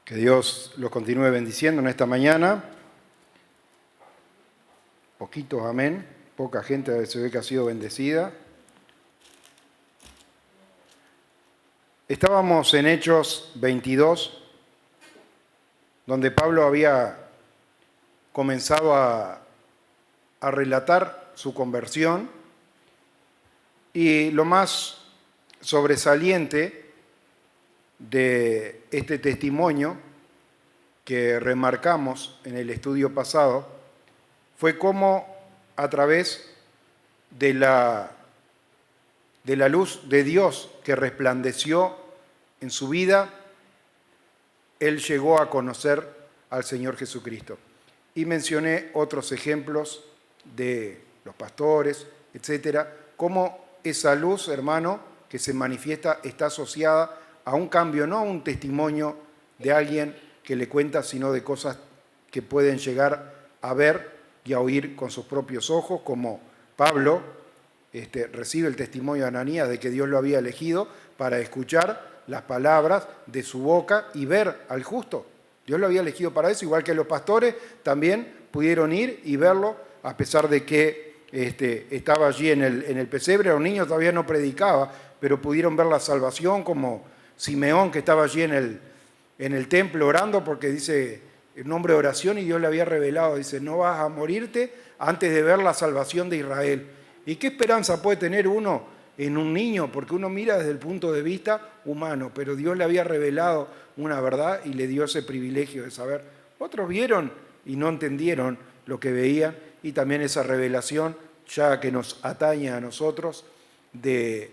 Que Dios los continúe bendiciendo en esta mañana. Poquitos, amén. Poca gente se ve que ha sido bendecida. Estábamos en Hechos 22, donde Pablo había comenzado a relatar su conversión, y lo más sobresaliente de este testimonio que remarcamos en el estudio pasado fue cómo a través de la luz de Dios que resplandeció en su vida, él llegó a conocer al Señor Jesucristo. Y mencioné otros ejemplos de los pastores, etcétera, cómo esa luz, hermano, que se manifiesta está asociada a un cambio, no a un testimonio de alguien que le cuenta, sino de cosas que pueden llegar a ver y a oír con sus propios ojos, como Pablo recibe el testimonio de Ananías de que Dios lo había elegido para escuchar las palabras de su boca y ver al justo. Dios lo había elegido para eso, igual que los pastores también pudieron ir y verlo, a pesar de que estaba allí en el pesebre, era un niño, todavía no predicaba, pero pudieron ver la salvación, como Simeón, que estaba allí en el templo orando, porque dice el nombre de oración, y Dios le había revelado, dice, no vas a morirte antes de ver la salvación de Israel. ¿Y qué esperanza puede tener uno en un niño? Porque uno mira desde el punto de vista humano, pero Dios le había revelado una verdad y le dio ese privilegio de saber. Otros vieron y no entendieron lo que veían, y también esa revelación, ya que nos atañe a nosotros, de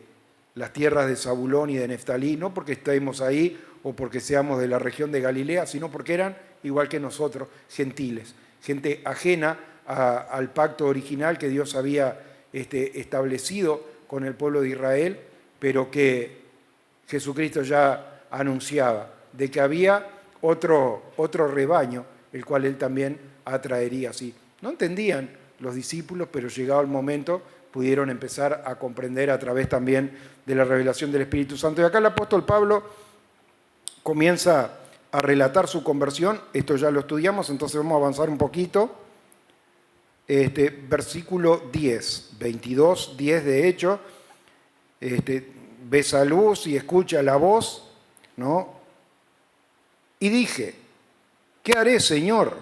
las tierras de Zabulón y de Neftalí, no porque estemos ahí o porque seamos de la región de Galilea, sino porque eran, igual que nosotros, gentiles, gente ajena al pacto original que Dios había establecido con el pueblo de Israel, pero que Jesucristo ya anunciaba, de que había otro rebaño, el cual Él también atraería así. No entendían los discípulos, pero llegado el momento pudieron empezar a comprender a través también de la revelación del Espíritu Santo. Y acá el apóstol Pablo comienza a relatar su conversión. Esto ya lo estudiamos, entonces vamos a avanzar un poquito. Versículo 10, 22, 10 de hecho, ve esa luz y escucha la voz, ¿no? Y dije, ¿qué haré, Señor?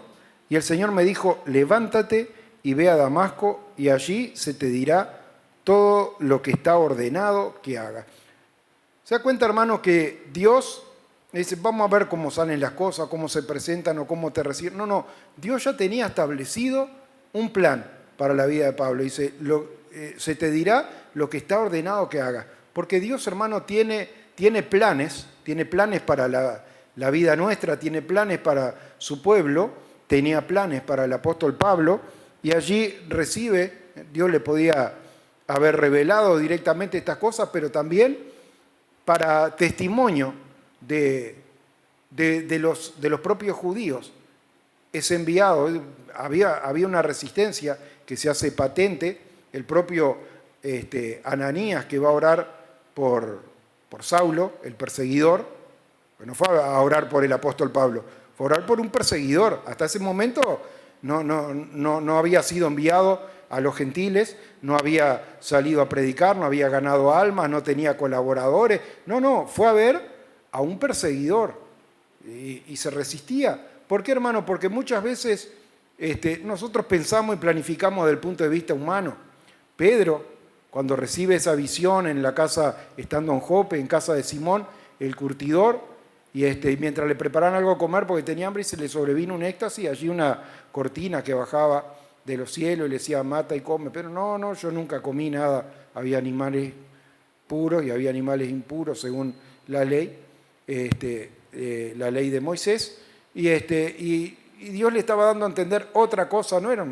Y el Señor me dijo, levántate y ve a Damasco, y allí se te dirá todo lo que está ordenado que hagas. ¿Se da cuenta, hermano, que Dios dice, vamos a ver cómo salen las cosas, cómo se presentan o cómo te reciben? No, Dios ya tenía establecido un plan para la vida de Pablo. Dice, se te dirá lo que está ordenado que hagas. Porque Dios, hermano, tiene planes para la vida nuestra, tiene planes para su pueblo, tenía planes para el apóstol Pablo, y allí recibe, Dios le podía haber revelado directamente estas cosas, pero también para testimonio de los propios judíos. Es enviado, había una resistencia que se hace patente, el propio Ananías, que va a orar por Saulo, el perseguidor, no fue a orar por el apóstol Pablo, fue a orar por un perseguidor. Hasta ese momento no había sido enviado a los gentiles, no había salido a predicar, no había ganado almas, no tenía colaboradores, fue a ver a un perseguidor y se resistía. ¿Por qué, hermano? Porque muchas veces nosotros pensamos y planificamos desde el punto de vista humano. Pedro, cuando recibe esa visión en la casa, estando en Jope, en casa de Simón, el curtidor, y mientras le preparaban algo a comer porque tenía hambre y se le sobrevino un éxtasis, allí una cortina que bajaba de los cielos y le decía, mata y come. Pero no, yo nunca comí nada. Había animales puros y había animales impuros según la ley, la ley de Moisés. Y Dios le estaba dando a entender otra cosa, no era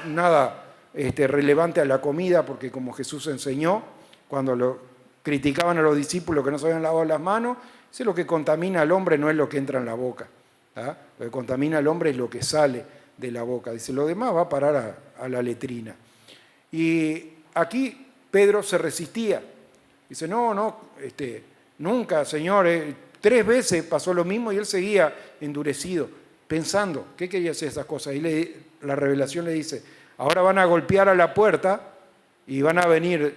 nada relevante a la comida, porque como Jesús enseñó, cuando lo criticaban a los discípulos que no se habían lavado las manos, dice, lo que contamina al hombre no es lo que entra en la boca, ¿tá? Lo que contamina al hombre es lo que sale de la boca. Dice, lo demás va a parar a la letrina. Y aquí Pedro se resistía. Dice, nunca, Señor, 3 veces pasó lo mismo y él seguía endurecido, pensando, ¿qué quería hacer esas cosas? Y la revelación le dice, ahora van a golpear a la puerta y van a venir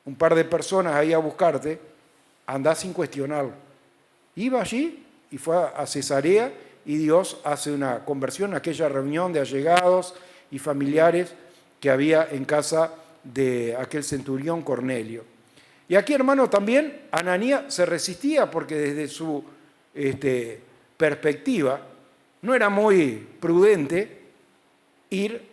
un par de personas ahí a buscarte, andá sin cuestionarlo. Iba allí y fue a Cesarea y Dios hace una conversión en aquella reunión de allegados y familiares que había en casa de aquel centurión Cornelio. Y aquí, hermano, también Ananías se resistía porque desde su perspectiva no era muy prudente ir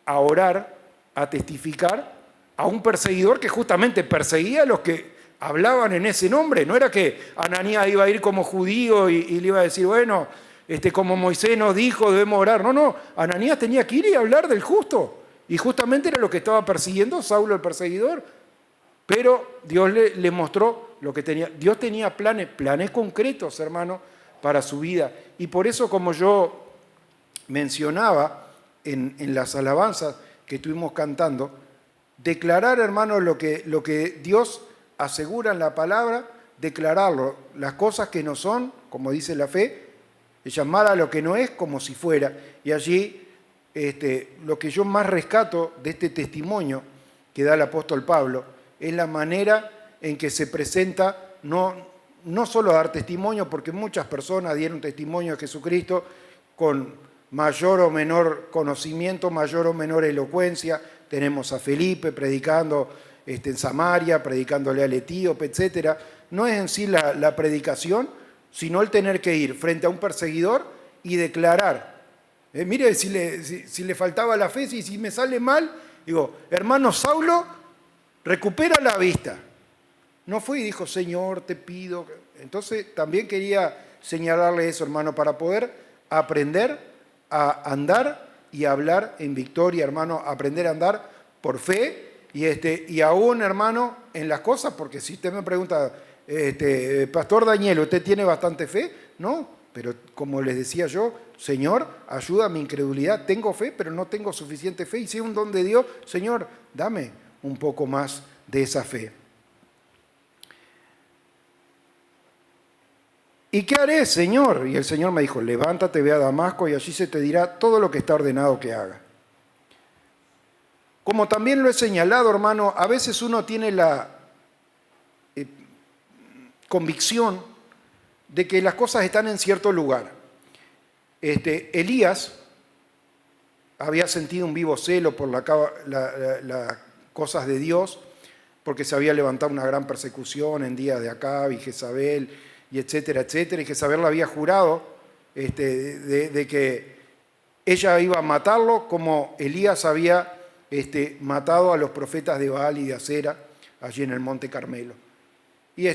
a orar, a testificar a un perseguidor que justamente perseguía a los que hablaban en ese nombre. No era que Ananías iba a ir como judío y le iba a decir, bueno, como Moisés nos dijo, debemos orar. No, Ananías tenía que ir y hablar del justo. Y justamente era lo que estaba persiguiendo Saulo el perseguidor. Pero Dios le mostró lo que tenía. Dios tenía planes concretos, hermano, para su vida. Y por eso, como yo mencionaba en las alabanzas que estuvimos cantando, declarar, hermano, lo que Dios asegura en la palabra, declararlo, las cosas que no son, como dice la fe, llamar a lo que no es como si fuera. Y allí lo que yo más rescato de este testimonio que da el apóstol Pablo es la manera en que se presenta, no solo a dar testimonio, porque muchas personas dieron testimonio de Jesucristo con mayor o menor conocimiento, mayor o menor elocuencia. Tenemos a Felipe predicando en Samaria, predicándole al etíope, etc. No es en sí la predicación, sino el tener que ir frente a un perseguidor y declarar. Mire, si le faltaba la fe, si me sale mal, digo, hermano Saulo, recupera la vista. No fue y dijo, Señor, te pido. Entonces también quería señalarle eso, hermano, para poder aprender a andar y a hablar en victoria, hermano, aprender a andar por fe y aún, hermano, en las cosas, porque si usted me pregunta, Pastor Daniel, ¿usted tiene bastante fe? No, pero como les decía yo, Señor, ayuda a mi incredulidad, tengo fe, pero no tengo suficiente fe, y si es un don de Dios, Señor, dame un poco más de esa fe. ¿Y qué haré, Señor? Y el Señor me dijo, levántate, ve a Damasco y allí se te dirá todo lo que está ordenado que haga. Como también lo he señalado, hermano, a veces uno tiene la convicción de que las cosas están en cierto lugar. Elías había sentido un vivo celo por las cosas de Dios, porque se había levantado una gran persecución en días de Acab y Jezabel, y etcétera, etcétera, y Jezabel le había jurado de que ella iba a matarlo como Elías había matado a los profetas de Baal y de Acera allí en el Monte Carmelo. Y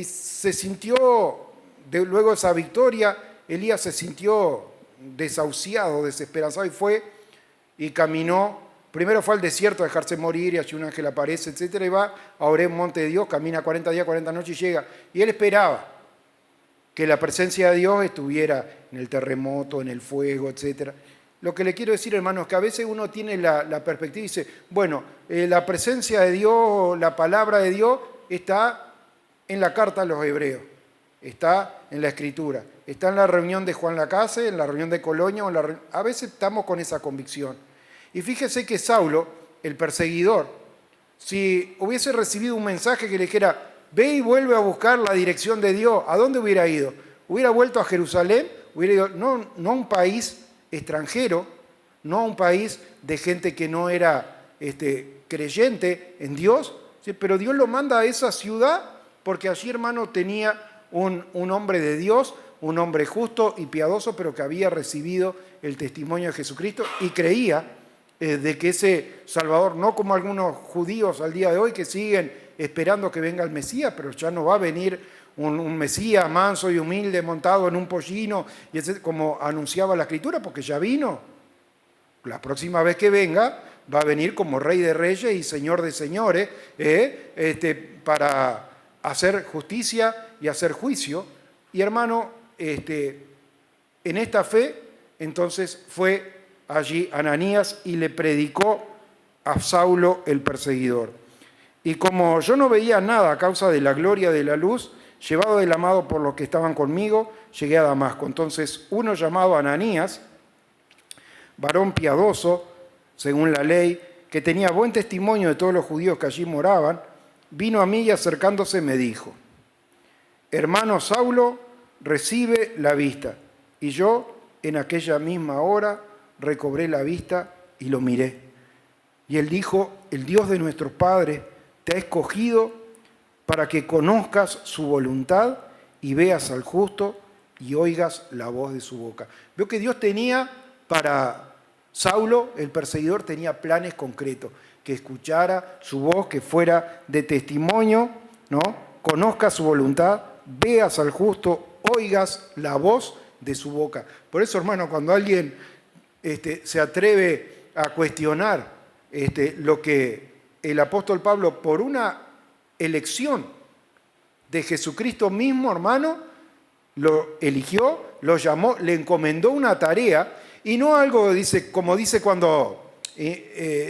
se sintió, luego de esa victoria, Elías se sintió desahuciado, desesperanzado, y fue y caminó. Primero fue al desierto a dejarse morir, y allí un ángel aparece, etcétera, y va a Horeb, monte de Dios, camina 40 días, 40 noches y llega. Y él esperaba que la presencia de Dios estuviera en el terremoto, en el fuego, etcétera. Lo que le quiero decir, hermanos, es que a veces uno tiene la perspectiva y dice, bueno, la presencia de Dios, la palabra de Dios está en la carta a los hebreos, está en la Escritura, está en la reunión de Juan Lacase, en la reunión de Colonia, a veces estamos con esa convicción. Y fíjese que Saulo, el perseguidor, si hubiese recibido un mensaje que le dijera, ve y vuelve a buscar la dirección de Dios, ¿a dónde hubiera ido? ¿Hubiera vuelto a Jerusalén? Hubiera ido, no a un país extranjero, no a un país de gente que no era creyente en Dios, ¿sí? Pero Dios lo manda a esa ciudad porque allí, hermano, tenía un hombre de Dios, un hombre justo y piadoso, pero que había recibido el testimonio de Jesucristo y creía de que ese Salvador, no como algunos judíos al día de hoy que siguen esperando que venga el Mesías, pero ya no va a venir un Mesías manso y humilde montado en un pollino, y como anunciaba la Escritura, porque ya vino. La próxima vez que venga va a venir como Rey de Reyes y Señor de Señores, para hacer justicia y hacer juicio. Y hermano, en esta fe, entonces fue allí Ananías y le predicó a Saulo el perseguidor. Y como yo no veía nada a causa de la gloria de la luz, llevado de la mano por los que estaban conmigo, llegué a Damasco. Entonces uno llamado Ananías, varón piadoso, según la ley, que tenía buen testimonio de todos los judíos que allí moraban, vino a mí y acercándose me dijo: hermano Saulo, recibe la vista. Y yo en aquella misma hora recobré la vista y lo miré. Y él dijo: el Dios de nuestros padres te ha escogido para que conozcas su voluntad y veas al justo y oigas la voz de su boca. Veo que Dios tenía para Saulo, el perseguidor, tenía planes concretos, que escuchara su voz, que fuera de testimonio, ¿no? Conozcas su voluntad, veas al justo, oigas la voz de su boca. Por eso, hermano, cuando alguien se atreve a cuestionar lo que el apóstol Pablo, por una elección de Jesucristo mismo, hermano, lo eligió, lo llamó, le encomendó una tarea, y no algo, como dice cuando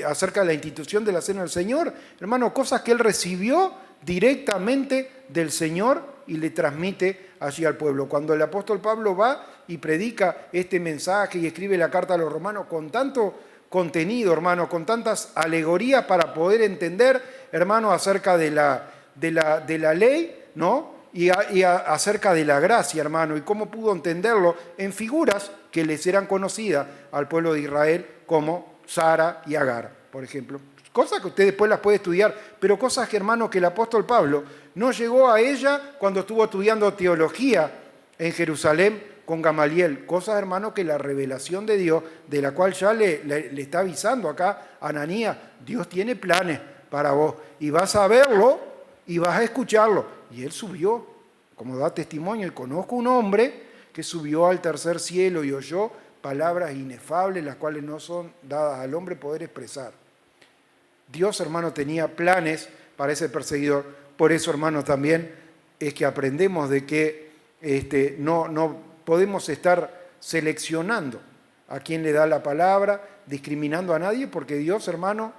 acerca de la institución de la Cena del Señor, hermano, cosas que él recibió directamente del Señor y le transmite allí al pueblo. Cuando el apóstol Pablo va y predica este mensaje y escribe la carta a los romanos con tanto contenido, hermano, con tantas alegorías para poder entender, hermano, acerca de la ley, ¿no? Y acerca de la gracia, hermano, y cómo pudo entenderlo en figuras que les eran conocidas al pueblo de Israel, como Sara y Agar, por ejemplo. Cosas que usted después las puede estudiar, pero cosas que, hermano, que el apóstol Pablo no llegó a ella cuando estuvo estudiando teología en Jerusalén con Gamaliel. Cosas, hermano, que la revelación de Dios, de la cual ya le está avisando acá a Ananías, Dios tiene planes para vos, y vas a verlo y vas a escucharlo. Y él subió, como da testimonio, y conozco un hombre que subió al tercer cielo y oyó palabras inefables, las cuales no son dadas al hombre poder expresar. Dios, hermano, tenía planes para ese perseguidor. Por eso, hermano, también es que aprendemos de que no podemos estar seleccionando a quién le da la palabra, discriminando a nadie, porque Dios, hermano,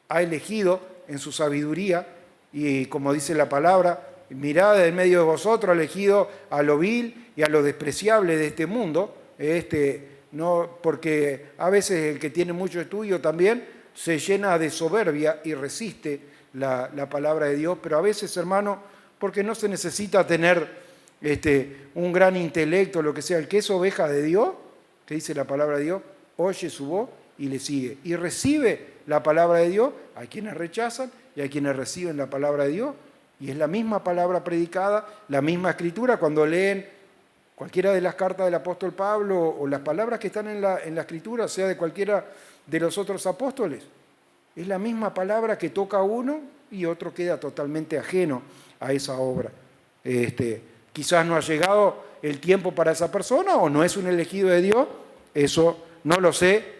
ha elegido en su sabiduría, y como dice la palabra, mirad en medio de vosotros, ha elegido a lo vil y a lo despreciable de este mundo, no, porque a veces el que tiene mucho estudio también se llena de soberbia y resiste la palabra de Dios, pero a veces, hermano, porque no se necesita tener un gran intelecto, lo que sea, el que es oveja de Dios, que dice la palabra de Dios, oye su voz y le sigue, y recibe la palabra de Dios. Hay quienes rechazan y hay quienes reciben la palabra de Dios, y es la misma palabra predicada, la misma escritura. Cuando leen cualquiera de las cartas del apóstol Pablo o las palabras que están en la escritura, sea de cualquiera de los otros apóstoles, es la misma palabra que toca a uno y otro queda totalmente ajeno a esa obra. Quizás no ha llegado el tiempo para esa persona, o no es un elegido de Dios, eso no lo sé.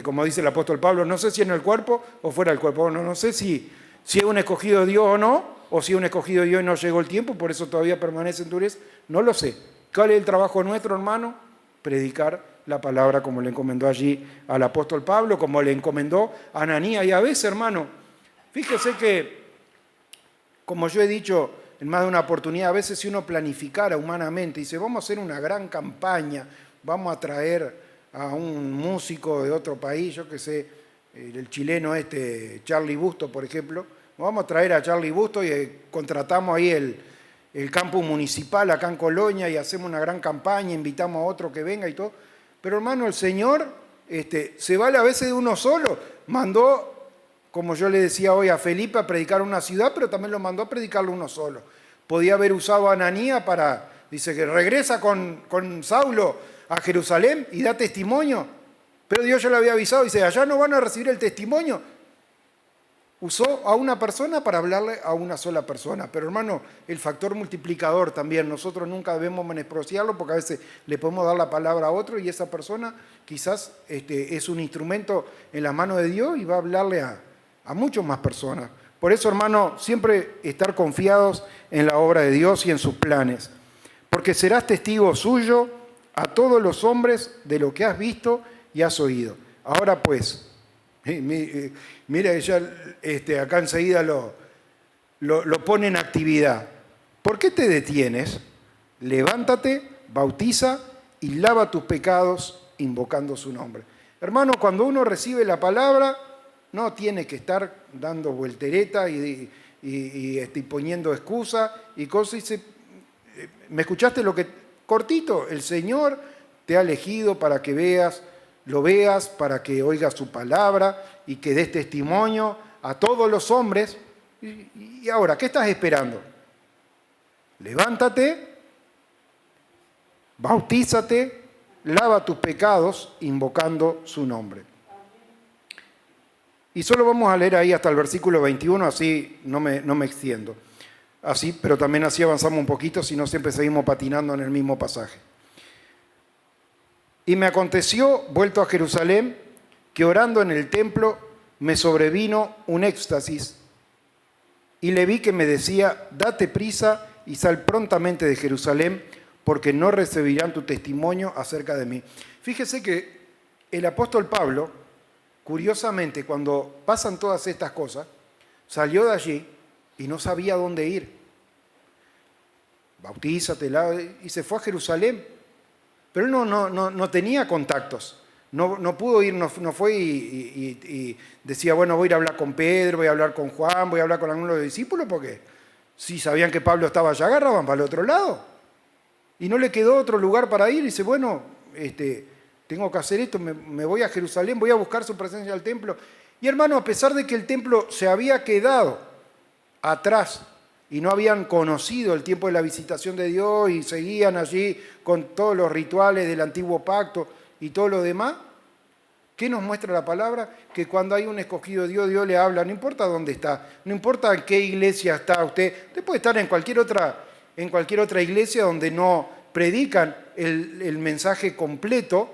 Como dice el apóstol Pablo, no sé si en el cuerpo o fuera del cuerpo, no sé si es un escogido de Dios o no, o si es un escogido de Dios y no llegó el tiempo, por eso todavía permanece en dureza, no lo sé. ¿Cuál es el trabajo nuestro, hermano? Predicar la palabra, como le encomendó allí al apóstol Pablo, como le encomendó a Ananías. Y a veces, hermano, fíjese que, como yo he dicho en más de una oportunidad, a veces si uno planificara humanamente y dice, vamos a hacer una gran campaña, vamos a traer a un músico de otro país, yo que sé, el chileno Charlie Busto, por ejemplo, vamos a traer a Charlie Busto y contratamos ahí el campus municipal acá en Colonia y hacemos una gran campaña, invitamos a otro que venga y todo. Pero, hermano, el Señor se vale a veces de uno solo. Mandó, como yo le decía hoy, a Felipe a predicar una ciudad, pero también lo mandó a predicarlo uno solo. Podía haber usado a Ananías dice que regresa con Saulo a Jerusalén y da testimonio, pero Dios ya le había avisado, dice, allá no van a recibir el testimonio. Usó a una persona para hablarle a una sola persona. Pero, hermano, el factor multiplicador también, nosotros nunca debemos menospreciarlo, porque a veces le podemos dar la palabra a otro y esa persona quizás es un instrumento en la mano de Dios y va a hablarle a muchas más personas. Por eso, hermano, siempre estar confiados en la obra de Dios y en sus planes, porque serás testigo suyo a todos los hombres de lo que has visto y has oído. Ahora pues, mira, ella acá enseguida lo pone en actividad. ¿Por qué te detienes? Levántate, bautiza y lava tus pecados invocando su nombre. Hermano, cuando uno recibe la palabra, no tiene que estar dando voltereta y poniendo excusa y cosas. ¿Me escuchaste lo que cortito? El Señor te ha elegido para que lo veas, para que oigas su palabra y que des testimonio a todos los hombres. Y ahora, ¿qué estás esperando? Levántate, bautízate, lava tus pecados invocando su nombre. Y solo vamos a leer ahí hasta el versículo 21, así no me extiendo. Así, pero también así avanzamos un poquito, si no siempre seguimos patinando en el mismo pasaje. Y me aconteció, vuelto a Jerusalén, que orando en el templo me sobrevino un éxtasis, y le vi que me decía, date prisa y sal prontamente de Jerusalén, porque no recibirán tu testimonio acerca de mí. Fíjese que el apóstol Pablo, curiosamente, cuando pasan todas estas cosas, salió de allí y no sabía dónde ir. Bautízate, y se fue a Jerusalén. Pero él no tenía contactos. No pudo ir, no fue y decía, bueno, voy a ir a hablar con Pedro, voy a hablar con Juan, voy a hablar con algunos de los discípulos, porque si sabían que Pablo estaba allá, agarraban para el otro lado. Y no le quedó otro lugar para ir. Y dice, bueno, tengo que hacer esto, me voy a Jerusalén, voy a buscar su presencia al templo. Y hermano, a pesar de que el templo se había quedado atrás y no habían conocido el tiempo de la visitación de Dios y seguían allí con todos los rituales del antiguo pacto y todo lo demás, ¿qué nos muestra la palabra? Que cuando hay un escogido de Dios, Dios le habla, no importa dónde está, no importa en qué iglesia está usted puede estar en cualquier otra iglesia donde no predican el mensaje completo,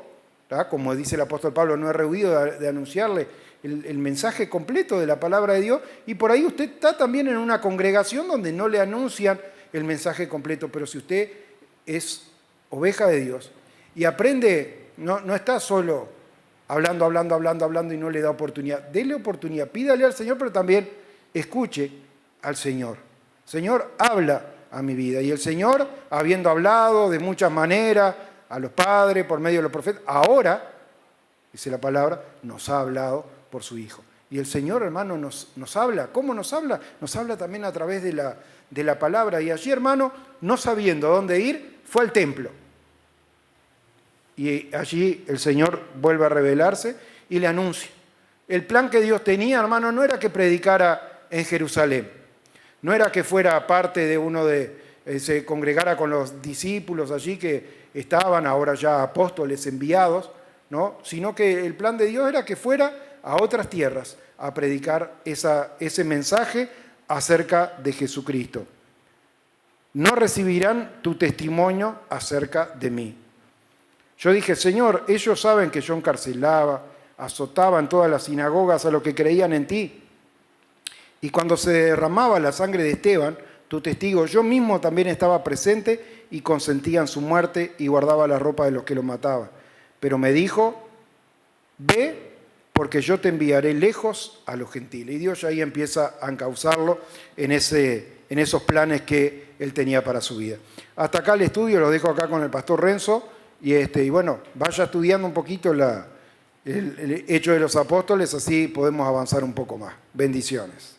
¿verdad? Como dice el apóstol Pablo, no he rehuido de anunciarle el mensaje completo de la palabra de Dios, y por ahí usted está también en una congregación donde no le anuncian el mensaje completo, pero si usted es oveja de Dios y aprende, no está solo hablando y no le da oportunidad, dele oportunidad, pídale al Señor, pero también escuche al Señor. Señor, habla a mi vida, y el Señor, habiendo hablado de muchas maneras a los padres por medio de los profetas, ahora, dice la palabra, nos ha hablado por su Hijo. Y el Señor, hermano, nos habla. ¿Cómo nos habla? Nos habla también a través de la palabra. Y allí, hermano, no sabiendo dónde ir, fue al templo. Y allí el Señor vuelve a revelarse y le anuncia. El plan que Dios tenía, hermano, no era que predicara en Jerusalén. No era que fuera parte de se congregara con los discípulos allí que estaban ahora ya apóstoles enviados, ¿no? Sino que el plan de Dios era que fuera a otras tierras a predicar ese mensaje acerca de Jesucristo. No recibirán tu testimonio acerca de mí. Yo dije, Señor, ellos saben que yo encarcelaba, azotaba en todas las sinagogas a los que creían en ti. Y cuando se derramaba la sangre de Esteban, tu testigo, yo mismo también estaba presente y consentía en su muerte y guardaba la ropa de los que lo mataban. Pero me dijo, ve, porque yo te enviaré lejos a los gentiles. Y Dios ya ahí empieza a encauzarlo en esos planes que él tenía para su vida. Hasta acá el estudio, lo dejo acá con el pastor Renzo, y bueno, vaya estudiando un poquito el Hecho de los Apóstoles, así podemos avanzar un poco más. Bendiciones.